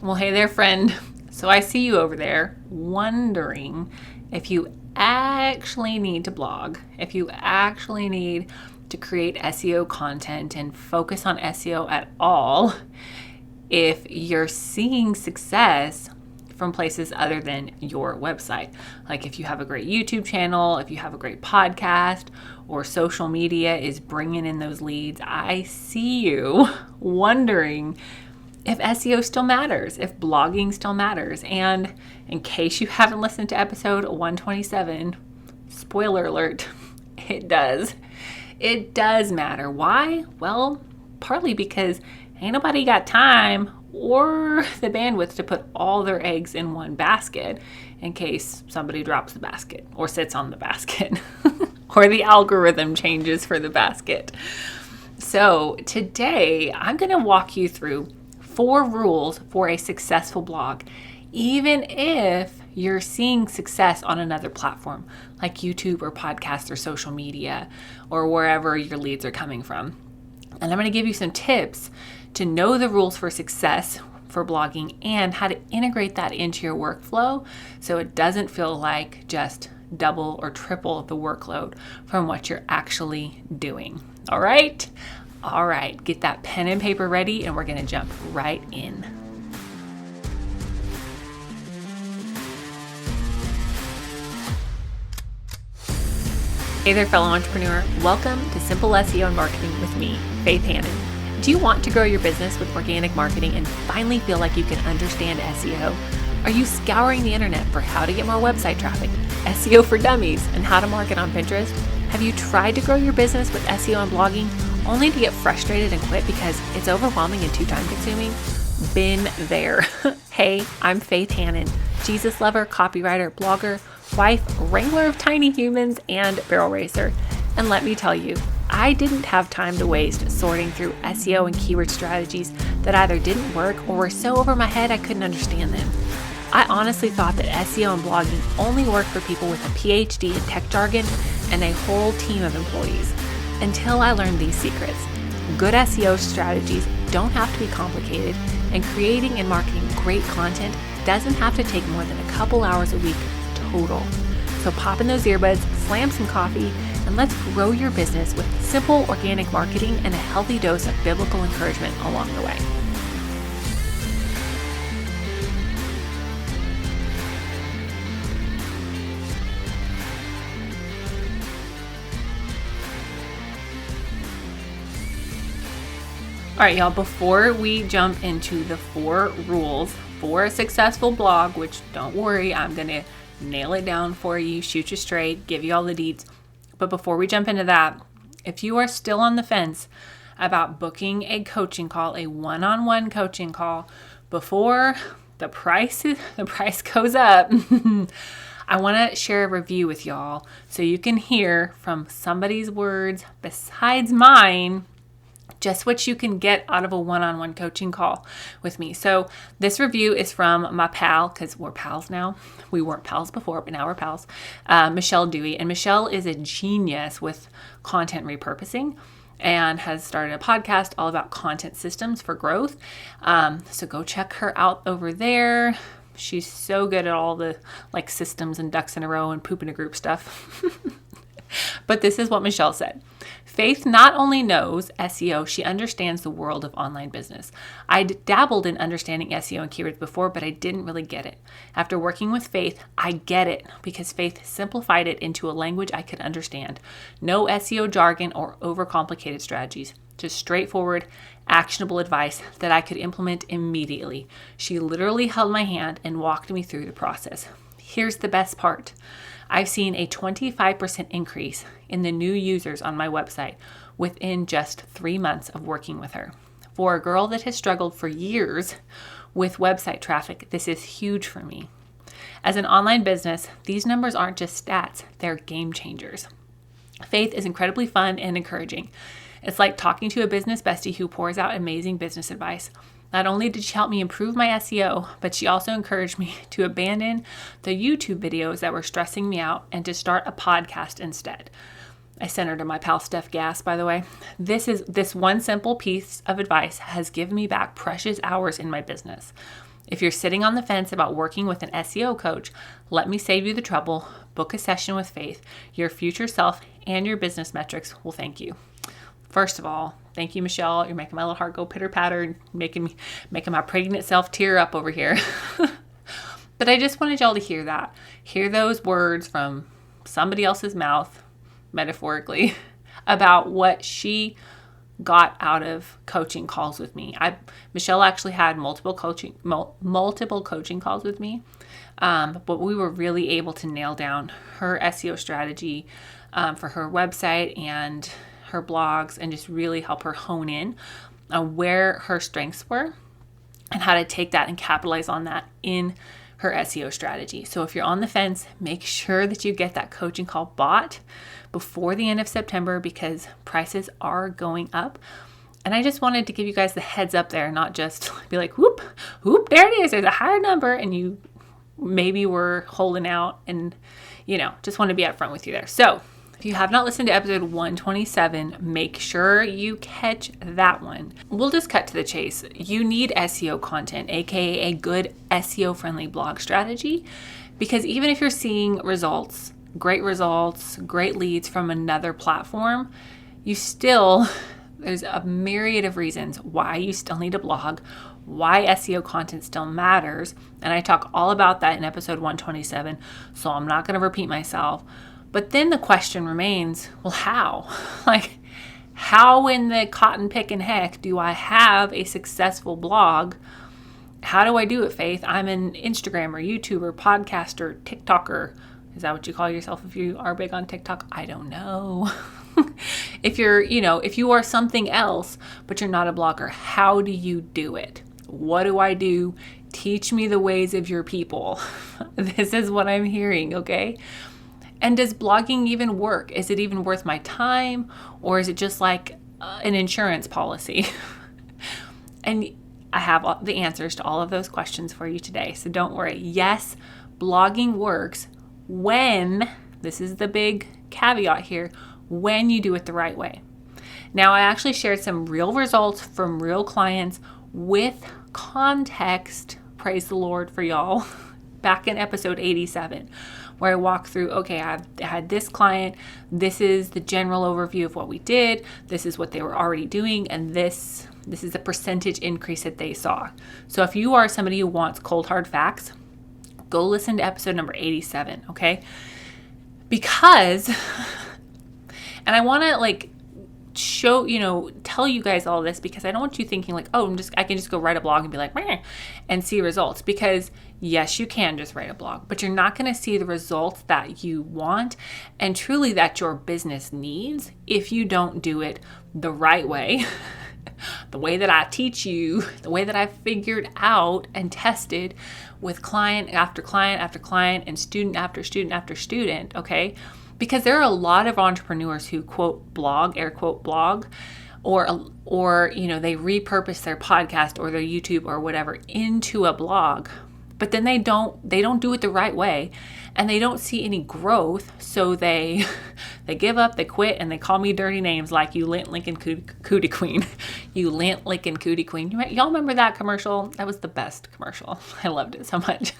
Well, hey there, friend. So I see you over there wondering if you actually need to blog, if you actually need to create SEO content and focus on SEO at all, if you're seeing success from places other than your website. Like if you have a great YouTube channel, if you have a great podcast, or social media is bringing in those leads, I see you wondering if SEO still matters, if blogging still matters. And in case you haven't listened to episode 127, spoiler alert, it does. It does matter. Why? Well, partly because ain't nobody got time or the bandwidth to put all their eggs in one basket in case somebody drops the basket or sits on the basket or the algorithm changes for the basket. So today I'm going to walk you through 4 rules for a successful blog, even if you're seeing success on another platform like YouTube or podcast or social media or wherever your leads are coming from. And I'm going to give you some tips to know the rules for success for blogging and how to integrate that into your workflow so it doesn't feel like just double or triple the workload from what you're actually doing. All right? All right, get that pen and paper ready and we're going to jump right in. Hey there, fellow entrepreneur. Welcome to Simple SEO and Marketing with me, Faith Hannon. Do you want to grow your business with organic marketing and finally feel like you can understand SEO? Are you scouring the internet for how to get more website traffic, SEO for dummies, and how to market on Pinterest? Have you tried to grow your business with SEO and blogging only to get frustrated and quit because it's overwhelming and too time consuming? Been there. Hey, I'm Faith Hannon, Jesus lover, copywriter, blogger, wife, wrangler of tiny humans, and barrel racer. And let me tell you, I didn't have time to waste sorting through SEO and keyword strategies that either didn't work or were so over my head I couldn't understand them. I honestly thought that SEO and blogging only worked for people with a PhD in tech jargon and a whole team of employees. Until I learned these secrets. Good SEO strategies don't have to be complicated, and creating and marketing great content doesn't have to take more than a couple hours a week total. So pop in those earbuds, slam some coffee, and let's grow your business with simple organic marketing and a healthy dose of biblical encouragement along the way. All right, y'all, before we jump into the 4 rules for a successful blog, which don't worry, I'm going to nail it down for you, shoot you straight, give you all the deets. But before we jump into that, if you are still on the fence about booking a coaching call, a one-on-one coaching call, before the price goes up, I want to share a review with y'all so you can hear from somebody's words besides mine just what you can get out of a one-on-one coaching call with me. So this review is from my pal, because we're pals now. We weren't pals before, but now we're pals, Michelle Dewey. And Michelle is a genius with content repurposing and has started a podcast all about content systems for growth. So go check her out over there. She's so good at all the systems and ducks in a row and poop in a group stuff. But this is what Michelle said. Faith not only knows SEO, she understands the world of online business. I dabbled in understanding SEO and keywords before, but I didn't really get it. After working with Faith, I get it because Faith simplified it into a language I could understand. No SEO jargon or overcomplicated strategies. Just straightforward, actionable advice that I could implement immediately. She literally held my hand and walked me through the process. Here's the best part. I've seen a 25% increase in the new users on my website within just 3 months of working with her. For a girl that has struggled for years with website traffic, this is huge for me. As an online business, these numbers aren't just stats, they're game changers. Faith is incredibly fun and encouraging. It's like talking to a business bestie who pours out amazing business advice. Not only did she help me improve my SEO, but she also encouraged me to abandon the YouTube videos that were stressing me out and to start a podcast instead. I sent her to my pal Steph Gass, by the way. This one simple piece of advice has given me back precious hours in my business. If you're sitting on the fence about working with an SEO coach, let me save you the trouble. Book a session with Faith. Your future self and your business metrics will thank you. First of all, thank you, Michelle. You're making my little heart go pitter patter, making my pregnant self tear up over here. But I just wanted y'all to hear that. Hear those words from somebody else's mouth, metaphorically, about what she got out of coaching calls with me. Michelle actually had multiple coaching calls with me, but we were really able to nail down her SEO strategy for her website and her blogs, and just really help her hone in on where her strengths were and how to take that and capitalize on that in her SEO strategy. So if you're on the fence, make sure that you get that coaching call bought before the end of September, because prices are going up. And I just wanted to give you guys the heads up there, not just be like, whoop, there it is. There's a higher number and you maybe were holding out, and, just want to be upfront with you there. So if you have not listened to episode 127, make sure you catch that one. We'll just cut to the chase. You need SEO content, aka a good SEO friendly blog strategy, because even if you're seeing great results, great leads from another platform, there's a myriad of reasons why you still need a blog, why SEO content still matters. And I talk all about that in episode 127, so I'm not going to repeat myself. But then the question remains, well, how? How in the cotton picking heck do I have a successful blog? How do I do it, Faith? I'm an Instagrammer, YouTuber, podcaster, TikToker. Is that what you call yourself if you are big on TikTok? I don't know. If you are something else, but you're not a blogger, how do you do it? What do I do? Teach me the ways of your people. This is what I'm hearing, okay? And does blogging even work? Is it even worth my time? Or is it just like an insurance policy? And I have the answers to all of those questions for you today. So don't worry. Yes, blogging works when, this is the big caveat here, when you do it the right way. Now, I actually shared some real results from real clients with context, praise the Lord for y'all, back in episode 87. Where I walk through, okay, I've had this client, this is the general overview of what we did, this is what they were already doing, and this is the percentage increase that they saw. So if you are somebody who wants cold hard facts, go listen to episode number 87, okay? Because, and I want to show, tell you guys all this, because I don't want you thinking I can just go write a blog and be like, meh, and see results. Because yes, you can just write a blog, but you're not going to see the results that you want and truly that your business needs if you don't do it the right way, the way that I teach you, the way that I figured out and tested with client after client after client and student after student after student, okay? Because there are a lot of entrepreneurs who quote blog, air quote blog, or they repurpose their podcast or their YouTube or whatever into a blog, but then they don't do it the right way, and they don't see any growth, so they give up, they quit, and they call me dirty names like you lint, lickin, cootie queen. You lint, lickin, cootie queen. Y'all remember that commercial? That was the best commercial. I loved it so much.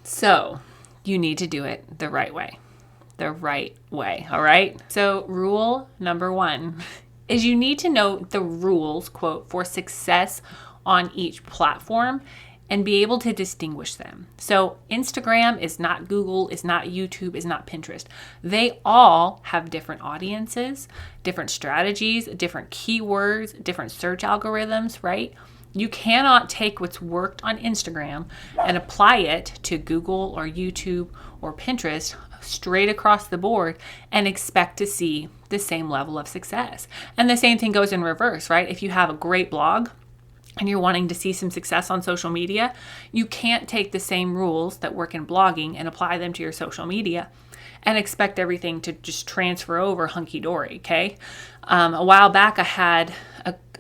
So you need to do it the right way. The right way, all right? So rule number 1 is you need to know the rules, quote, for success on each platform and be able to distinguish them. So Instagram is not Google, is not YouTube, is not Pinterest. They all have different audiences, different strategies, different keywords, different search algorithms, right? You cannot take what's worked on Instagram and apply it to Google or YouTube or Pinterest straight across the board and expect to see the same level of success. And the same thing goes in reverse, right? If you have a great blog and you're wanting to see some success on social media, you can't take the same rules that work in blogging and apply them to your social media and expect everything to just transfer over hunky-dory, okay? A while back, I had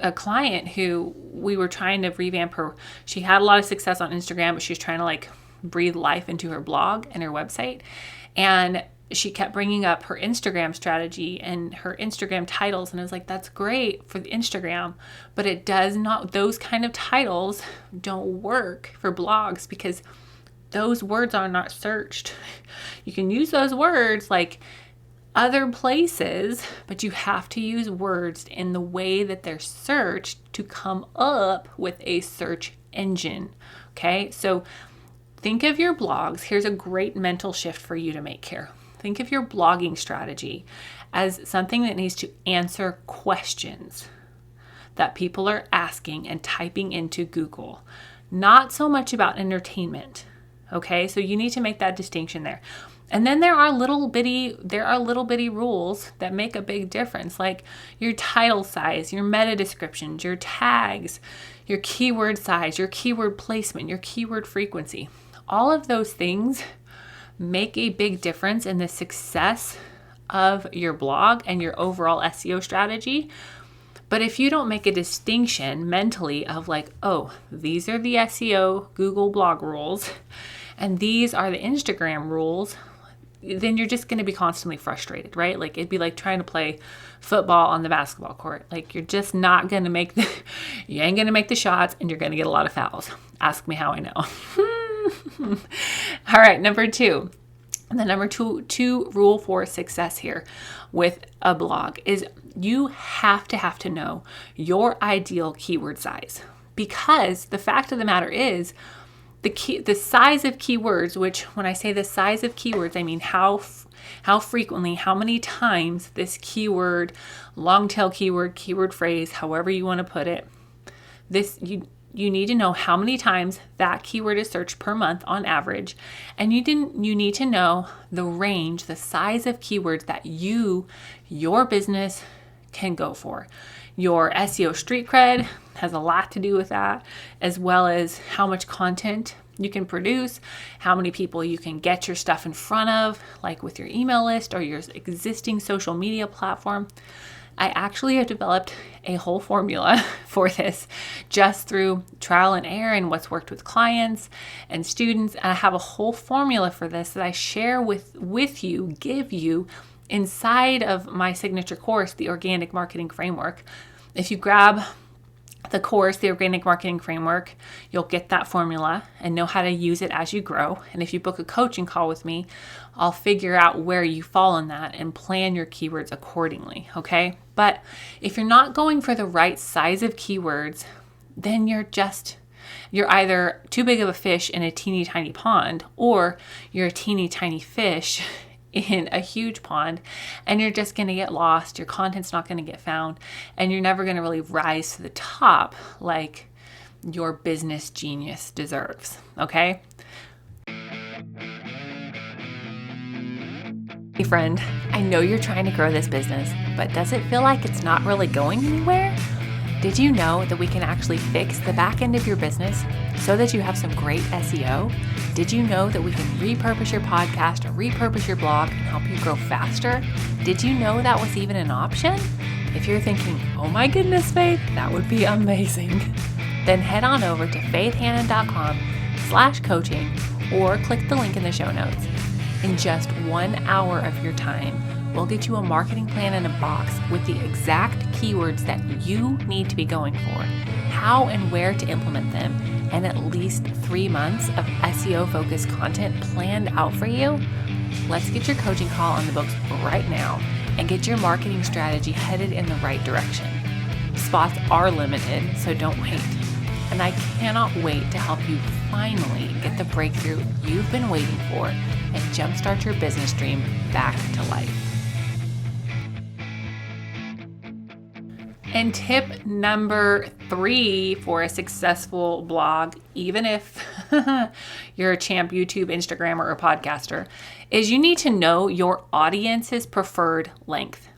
a client who we were trying to revamp her. She had a lot of success on Instagram, but she was trying to breathe life into her blog and her website. And she kept bringing up her Instagram strategy and her Instagram titles. And I was like, that's great for the Instagram, but it does not, those kind of titles don't work for blogs because those words are not searched. You can use those words like other places, but you have to use words in the way that they're searched to come up with a search engine. Okay. So think of your blogs. Here's a great mental shift for you to make here. Think of your blogging strategy as something that needs to answer questions that people are asking and typing into Google. Not so much about entertainment. Okay, so you need to make that distinction there. And then there are little bitty rules that make a big difference, like your title size, your meta descriptions, your tags, your keyword size, your keyword placement, your keyword frequency. All of those things make a big difference in the success of your blog and your overall SEO strategy. But if you don't make a distinction mentally of like, oh, these are the SEO Google blog rules and these are the Instagram rules, then you're just going to be constantly frustrated, right? Like it'd be like trying to play football on the basketball court. Like you're just not going to you ain't going to make the shots and you're going to get a lot of fouls. Ask me how I know. All right, number two. The number two rule for success here with a blog is you have to know your ideal keyword size, because the fact of the matter is the size of keywords, which when I say the size of keywords, I mean how frequently, how many times this keyword, long tail keyword, keyword phrase, however you want to put it, you need to know how many times that keyword is searched per month on average. And you need to know the range, the size of keywords that your business can go for. Your SEO street cred has a lot to do with that, as well as how much content you can produce, how many people you can get your stuff in front of, like with your email list or your existing social media platform. I actually have developed a whole formula for this just through trial and error and what's worked with clients and students. And I have a whole formula for this that I share with you, give you inside of my signature course, the Organic Marketing Framework. If you grab the course, the Organic Marketing Framework, you'll get that formula and know how to use it as you grow. And if you book a coaching call with me, I'll figure out where you fall in that and plan your keywords accordingly, okay? But if you're not going for the right size of keywords, then you're either too big of a fish in a teeny tiny pond, or you're a teeny tiny fish in a huge pond, and you're just going to get lost. Your content's not going to get found, and you're never going to really rise to the top like your business genius deserves. Okay? Hey friend, I know you're trying to grow this business, but does it feel like it's not really going anywhere? Did you know that we can actually fix the back end of your business so that you have some great SEO? Did you know that we can repurpose your podcast or repurpose your blog and help you grow faster? Did you know that was even an option? If you're thinking, oh my goodness, Faith, that would be amazing, then head on over to faithhannon.com/coaching or click the link in the show notes. In just 1 hour of your time, we'll get you a marketing plan in a box with the exact keywords that you need to be going for, how and where to implement them, and at least 3 months of SEO-focused content planned out for you. Let's get your coaching call on the books right now and get your marketing strategy headed in the right direction. Spots are limited, so don't wait. And I cannot wait to help you finally get the breakthrough you've been waiting for and jumpstart your business dream back to life. And tip number 3 for a successful blog, even if you're a champ YouTube, Instagrammer, or podcaster, is you need to know your audience's preferred length.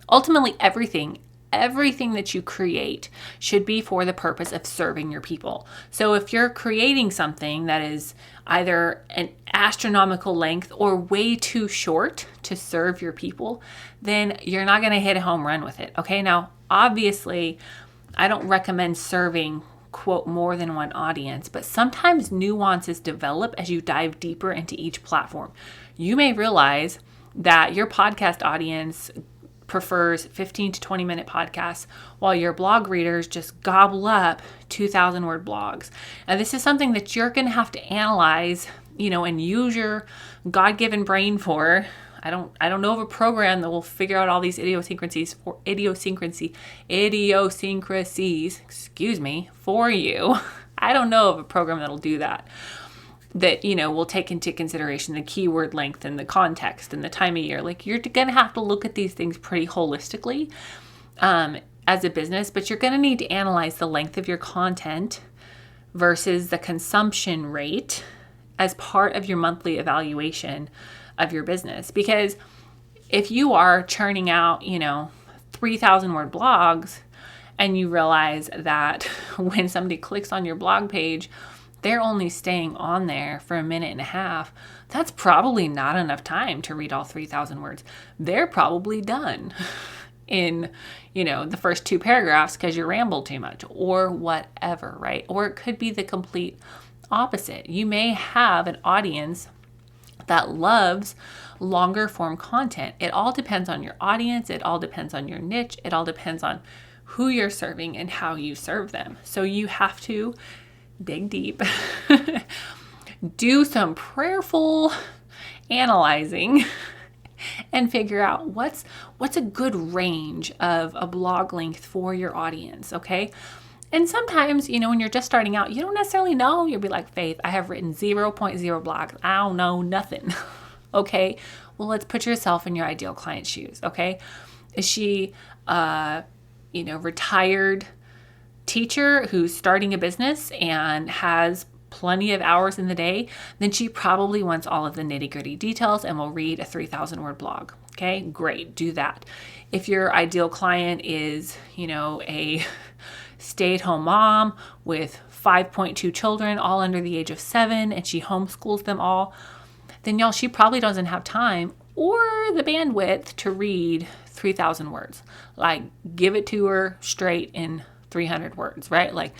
Ultimately, everything that you create should be for the purpose of serving your people. So if you're creating something that is either an astronomical length or way too short to serve your people, then you're not going to hit a home run with it. Okay. Now, obviously, I don't recommend serving, quote, more than one audience, but sometimes nuances develop as you dive deeper into each platform. You may realize that your podcast audience prefers 15 to 20 minute podcasts while your blog readers just gobble up 2,000 word blogs. And this is something that you're going to have to analyze, and use your God-given brain for. I don't know of a program that will figure out all these idiosyncrasies for you. I don't know of a program that'll do that. That, will take into consideration the keyword length and the context and the time of year. Like, you're going to have to look at these things pretty holistically as a business, but you're going to need to analyze the length of your content versus the consumption rate as part of your monthly evaluation of your business. Because if you are churning out, 3,000 word blogs, and you realize that when somebody clicks on your blog page, they're only staying on there for a minute and a half, that's probably not enough time to read all 3,000 words. They're probably done in, the first 2 paragraphs because you rambled too much or whatever, right? Or it could be the complete opposite. You may have an audience that loves longer form content. It all depends on your audience. It all depends on your niche. It all depends on who you're serving and how you serve them. So you have to dig deep, do some prayerful analyzing, and figure out what's a good range of a blog length for your audience, okay? And sometimes, when you're just starting out, you don't necessarily know. You'll be like, Faith, I have written 0.0 blogs. I don't know nothing. Okay, well, let's put yourself in your ideal client's shoes, okay? Is she, retired teacher who's starting a business and has plenty of hours in the day? Then she probably wants all of the nitty-gritty details and will read a 3,000 word blog. Okay, great, do that. If your ideal client is, a stay-at-home mom with 5.2 children, all under the age of 7, and she homeschools them all, then she probably doesn't have time or the bandwidth to read 3,000 words. Like, give it to her straight in 300 words, right? Like,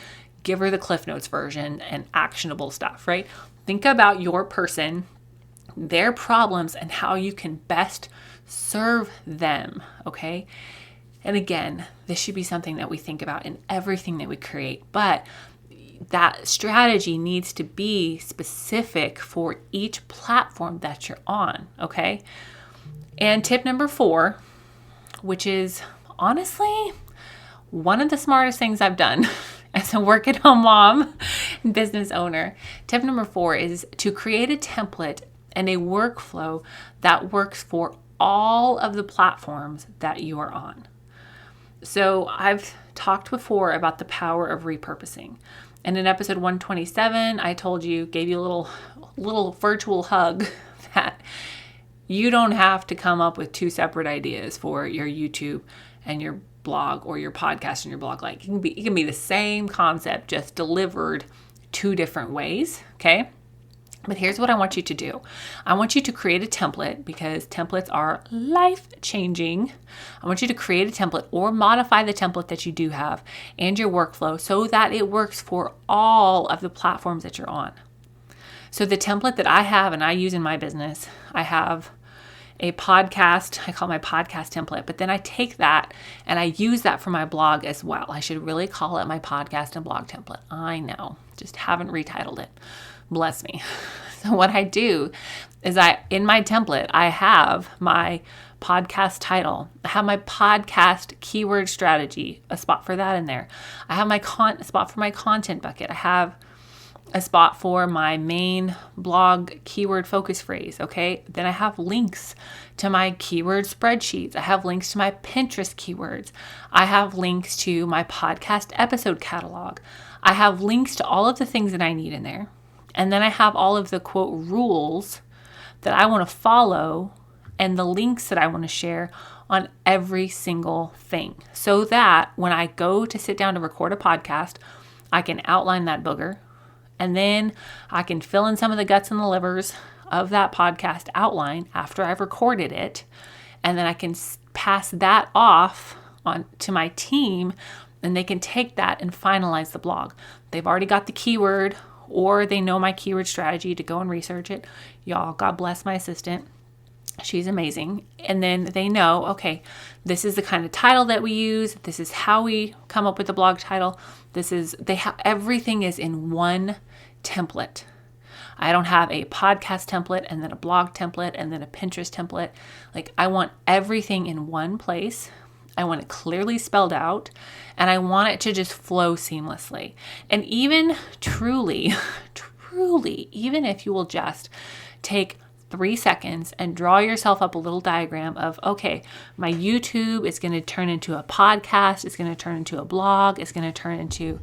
give her the Cliff Notes version and actionable stuff, right? Think about your person, their problems, and how you can best serve them, okay? And again, this should be something that we think about in everything that we create, but that strategy needs to be specific for each platform that you're on, okay? And tip number 4, which is honestly one of the smartest things I've done as a work-at-home mom and business owner. Tip number 4 is to create a template and a workflow that works for all of the platforms that you are on. So I've talked before about the power of repurposing. And in episode 127, I told you, gave you a little virtual hug that you don't have to come up with 2 separate ideas for your YouTube and your blog, or your podcast and your blog. Like, it can be the same concept, just delivered 2 different ways, okay? But here's what I want you to do. I want you to create a template, because templates are life-changing. I want you to create a template or modify the template that you do have and your workflow so that it works for all of the platforms that you're on. So the template that I have and I use in my business, I have a podcast, I call my podcast template, but then I take that and I use that for my blog as well. I should really call it my podcast and blog template. I know, just haven't retitled it. Bless me. So what I do is in my template, I have my podcast title. I have my podcast keyword strategy, a spot for that in there. I have my spot for my content bucket. I have a spot for my main blog keyword focus phrase, okay? Then I have links to my keyword spreadsheets. I have links to my Pinterest keywords. I have links to my podcast episode catalog. I have links to all of the things that I need in there. And then I have all of the quote rules that I want to follow and the links that I want to share on every single thing, so that when I go to sit down to record a podcast, I can outline that booger. And then I can fill in some of the guts and the livers of that podcast outline after I've recorded it. And then I can pass that off on to my team, and they can take that and finalize the blog. They've already got the keyword, or they know my keyword strategy to go and research it. Y'all, God bless my assistant. She's amazing. And then they know, okay, this is the kind of title that we use. This is how we come up with the blog title. Everything is in one template. I don't have a podcast template and then a blog template and then a Pinterest template. Like, I want everything in one place. I want it clearly spelled out, and I want it to just flow seamlessly. And even truly, even if you will just take 3 seconds and draw yourself up a little diagram of, okay, my YouTube is going to turn into a podcast, it's going to turn into a blog, it's going to turn into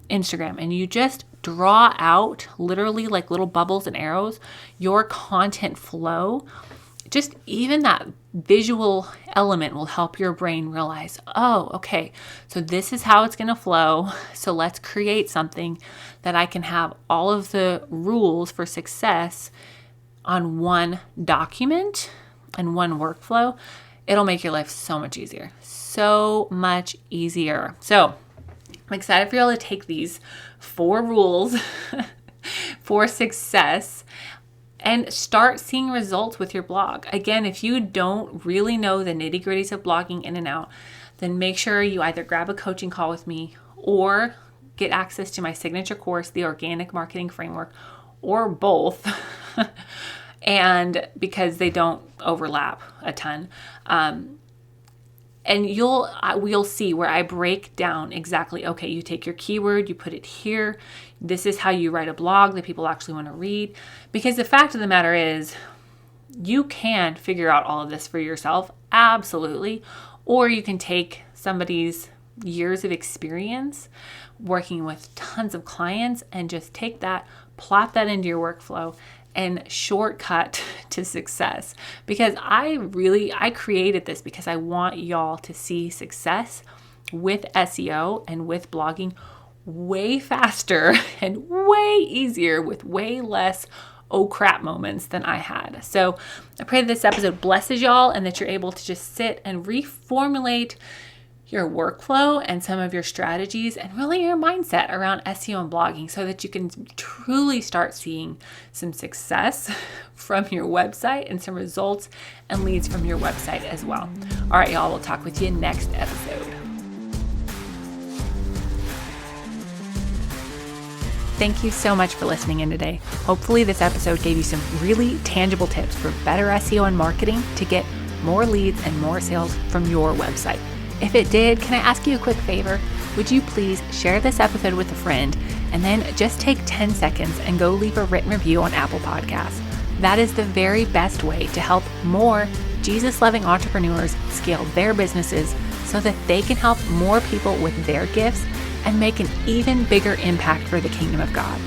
Instagram. And you just draw out literally like little bubbles and arrows, your content flow. Just even that visual element will help your brain realize, oh, okay, so this is how it's going to flow. So let's create something that I can have all of the rules for success on one document and one workflow. It'll make your life so much easier. So much easier. So I'm excited for y'all to take these 4 rules for success and start seeing results with your blog. Again, if you don't really know the nitty-gritties of blogging in and out, then make sure you either grab a coaching call with me or get access to my signature course, The Organic Marketing Framework, or both. And because they don't overlap a ton. And we'll see where I break down exactly, okay, you take your keyword, you put it here. This is how you write a blog that people actually want to read. Because the fact of the matter is, you can figure out all of this for yourself, absolutely. Or you can take somebody's years of experience working with tons of clients and just take that, plot that into your workflow, and shortcut to success. Because I created this because I want y'all to see success with SEO and with blogging way faster and way easier with way less oh crap moments than I had. So I pray that this episode blesses y'all and that you're able to just sit and reformulate your workflow and some of your strategies and really your mindset around SEO and blogging so that you can truly start seeing some success from your website and some results and leads from your website as well. All right, y'all, we'll talk with you next episode. Thank you so much for listening in today. Hopefully this episode gave you some really tangible tips for better SEO and marketing to get more leads and more sales from your website. If it did, can I ask you a quick favor? Would you please share this episode with a friend and then just take 10 seconds and go leave a written review on Apple Podcasts? That is the very best way to help more Jesus-loving entrepreneurs scale their businesses so that they can help more people with their gifts and make an even bigger impact for the kingdom of God.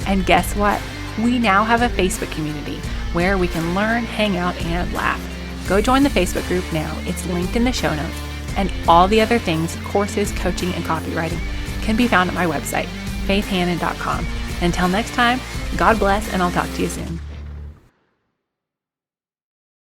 And guess what? We now have a Facebook community where we can learn, hang out, and laugh. Go join the Facebook group now. It's linked in the show notes. And all the other things, courses, coaching, and copywriting can be found at my website, faithhannon.com. Until next time, God bless, and I'll talk to you soon.